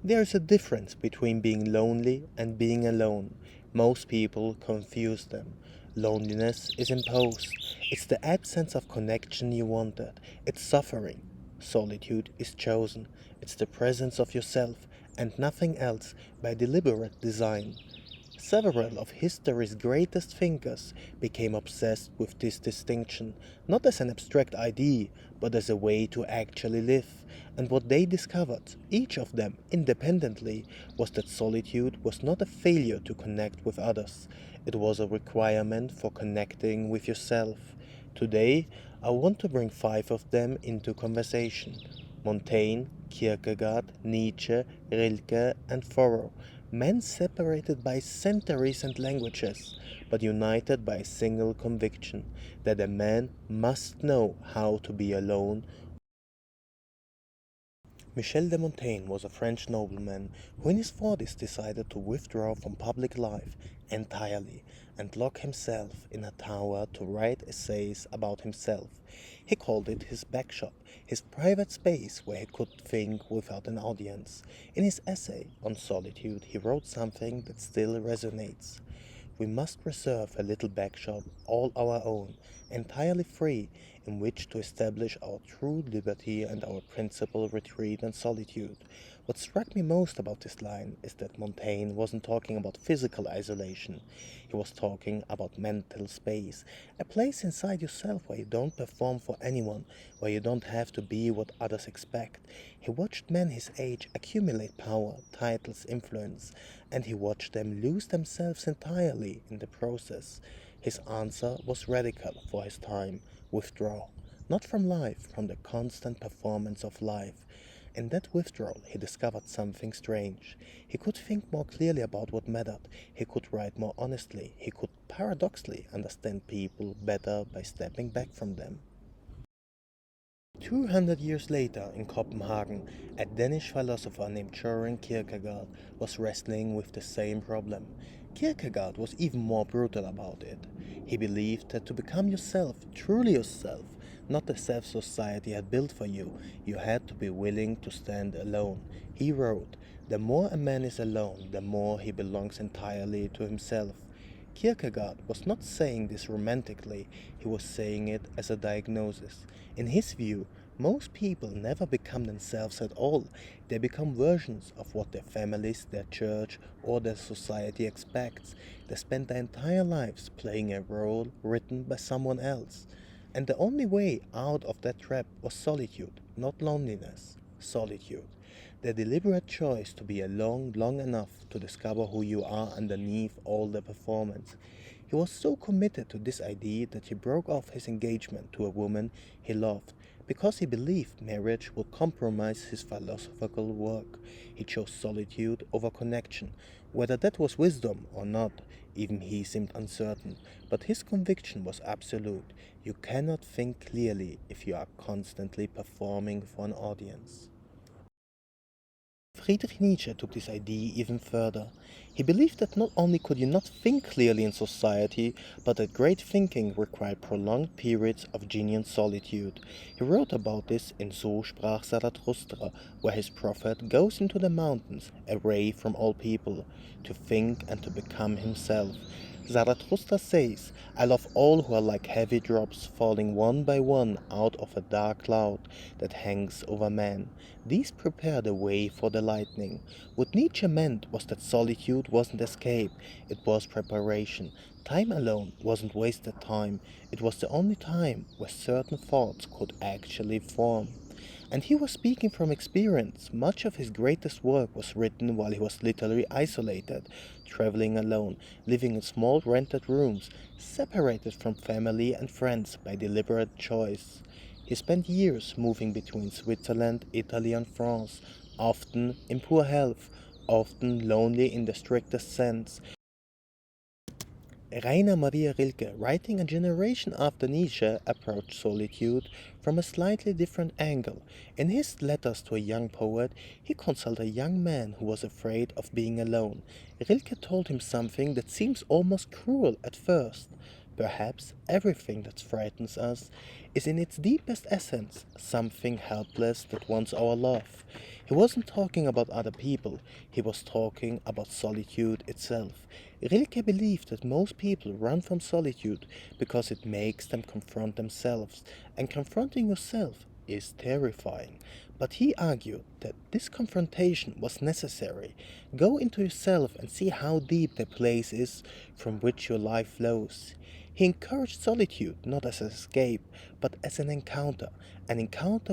There is a difference between being lonely and being alone. Most people confuse them. Loneliness is imposed. It's the absence of connection you wanted. It's suffering. Solitude is chosen. It's the presence of yourself and nothing else by deliberate design. Several of history's greatest thinkers became obsessed with this distinction, not as an abstract idea, but as a way to actually live. And what they discovered, each of them independently, was that solitude was not a failure to connect with others, it was a requirement for connecting with yourself. Today, I want to bring five of them into conversation: Montaigne, Kierkegaard, Nietzsche, Rilke, and Thoreau. Men separated by centuries and languages, but united by a single conviction that a man must know how to be alone. Michel de Montaigne was a French nobleman who in his 40s decided to withdraw from public life entirely and lock himself in a tower to write essays about himself. He called it his backshop, his private space where he could think without an audience. In his essay on solitude, he wrote something that still resonates. We must reserve a little backshop all our own, entirely free, in which to establish our true liberty and our principal retreat and solitude. What struck me most about this line is that Montaigne wasn't talking about physical isolation. He was talking about mental space, a place inside yourself where you don't perform for anyone, where you don't have to be what others expect. He watched men his age accumulate power, titles, influence, and he watched them lose themselves entirely in the process. His answer was radical for his time: withdraw. Not from life, from the constant performance of life. In that withdrawal, he discovered something strange. He could think more clearly about what mattered. He could write more honestly. He could paradoxically understand people better by stepping back from them. 200 years later, in Copenhagen, a Danish philosopher named Søren Kierkegaard was wrestling with the same problem. Kierkegaard was even more brutal about it. He believed that to become yourself, truly yourself, not the self society had built for you, you had to be willing to stand alone. He wrote, "The more a man is alone, the more he belongs entirely to himself." Kierkegaard was not saying this romantically, he was saying it as a diagnosis. In his view, most people never become themselves at all. They become versions of what their families, their church, or their society expects. They spend their entire lives playing a role written by someone else. And the only way out of that trap was solitude, not loneliness. Solitude. The deliberate choice to be alone long enough to discover who you are underneath all the performance. He was so committed to this idea that he broke off his engagement to a woman he loved because he believed marriage would compromise his philosophical work. He chose solitude over connection. Whether that was wisdom or not, even he seemed uncertain, but his conviction was absolute. You cannot think clearly if you are constantly performing for an audience. Friedrich Nietzsche took this idea even further. He believed that not only could you not think clearly in society, but that great thinking required prolonged periods of genuine solitude. He wrote about this in So sprach Zarathustra, where his prophet goes into the mountains, away from all people, to think and to become himself. Zarathustra says, "I love all who are like heavy drops falling one by one out of a dark cloud that hangs over man. These prepare the way for the lightning." What Nietzsche meant was that solitude wasn't escape, it was preparation. Time alone wasn't wasted time, it was the only time where certain thoughts could actually form. And he was speaking from experience. Much of his greatest work was written while he was literally isolated, traveling alone, living in small rented rooms, separated from family and friends by deliberate choice. He spent years moving between Switzerland, Italy, and France, often in poor health, often lonely in the strictest sense. Rainer Maria Rilke, writing a generation after Nietzsche, approached solitude from a slightly different angle. In his letters to a young poet, he consulted a young man who was afraid of being alone. Rilke told him something that seems almost cruel at first. Perhaps everything that frightens us is in its deepest essence something helpless that wants our love. He wasn't talking about other people, he was talking about solitude itself. Rilke believed that most people run from solitude because it makes them confront themselves, and confronting yourself is terrifying. But he argued that this confrontation was necessary. Go into yourself and see how deep the place is from which your life flows. He encouraged solitude not as an escape, but as an encounter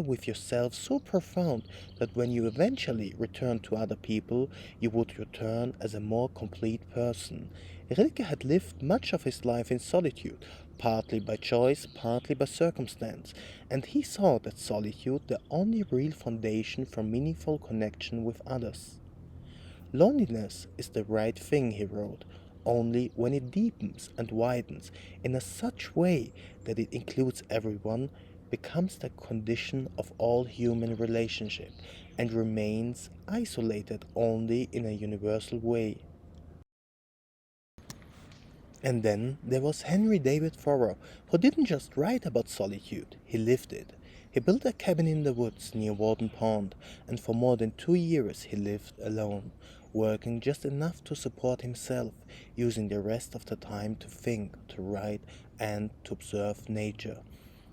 with yourself so profound that when you eventually return to other people, you would return as a more complete person. Rilke had lived much of his life in solitude, partly by choice, partly by circumstance, and he saw that solitude the only real foundation for meaningful connection with others. Loneliness is the right thing, he wrote, only when it deepens and widens in a such way that it includes everyone, becomes the condition of all human relationship, and remains isolated only in a universal way. And then there was Henry David Thoreau, who didn't just write about solitude, he lived it. He built a cabin in the woods near Warden Pond, and for more than 2 years he lived alone, working just enough to support himself, using the rest of the time to think, to write, and to observe nature.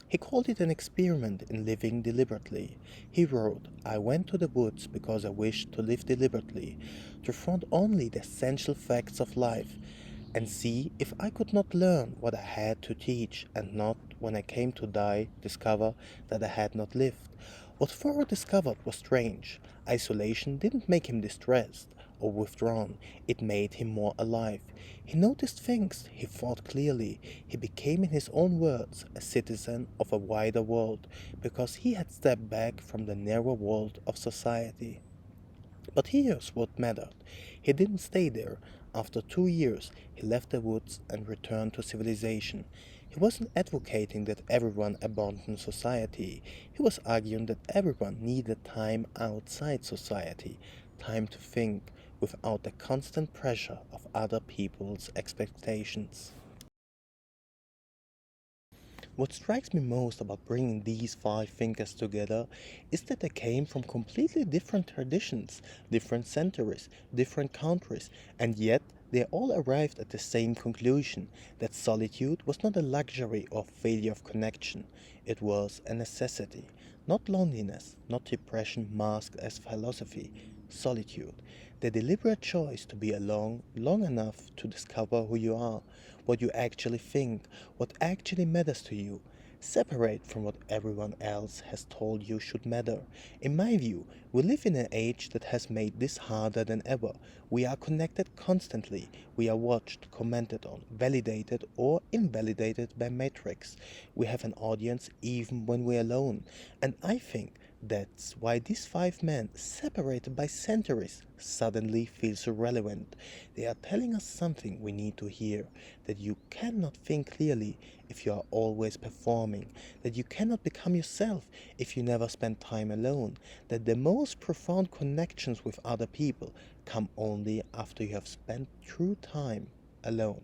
He called it an experiment in living deliberately. He wrote, I went to the woods because I wished to live deliberately, to front only the essential facts of life, and see if I could not learn what I had to teach, and not, when I came to die, discover that I had not lived. What Thoreau discovered was strange. Isolation didn't make him distressed or withdrawn, it made him more alive. He noticed things, he thought clearly, he became, in his own words, a citizen of a wider world, because he had stepped back from the narrow world of society. But here's what mattered. He didn't stay there. After 2 years, he left the woods and returned to civilization. He wasn't advocating that everyone abandon society. He was arguing that everyone needed time outside society, time to think, without the constant pressure of other people's expectations. What strikes me most about bringing these five thinkers together is that they came from completely different traditions, different centuries, different countries, and yet they all arrived at the same conclusion, that solitude was not a luxury or failure of connection, it was a necessity. Not loneliness, not depression masked as philosophy, solitude. The deliberate choice to be alone long enough to discover who you are, what you actually think, what actually matters to you. Separate from what everyone else has told you should matter. In my view, we live in an age that has made this harder than ever. We are connected constantly. We are watched, commented on, validated or invalidated by metrics. We have an audience even when we're alone. And I think that's why these five men, separated by centuries, suddenly feel so relevant. They are telling us something we need to hear, that you cannot think clearly if you are always performing, that you cannot become yourself if you never spend time alone, that the most profound connections with other people come only after you have spent true time alone.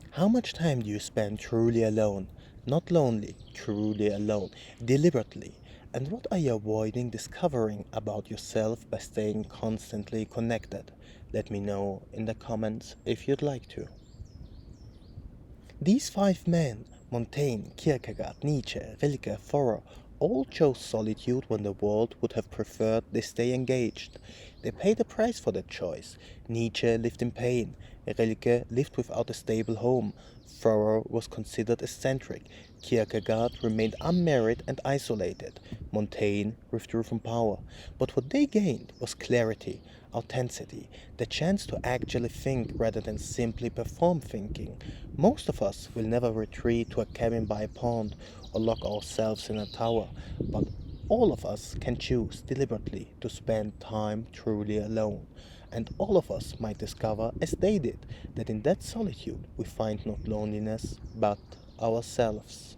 How much time do you spend truly alone? Not lonely, truly alone, deliberately. And what are you avoiding discovering about yourself by staying constantly connected? Let me know in the comments if you'd like to. These five men, Montaigne, Kierkegaard, Nietzsche, Rilke, Thoreau, all chose solitude when the world would have preferred they stay engaged. They paid a price for that choice. Nietzsche lived in pain. Rilke lived without a stable home. Thoreau was considered eccentric. Kierkegaard remained unmarried and isolated. Montaigne withdrew from power. But what they gained was clarity, authenticity, the chance to actually think rather than simply perform thinking. Most of us will never retreat to a cabin by a pond or lock ourselves in a tower, but all of us can choose deliberately to spend time truly alone. And all of us might discover, as they did, that in that solitude we find not loneliness but ourselves.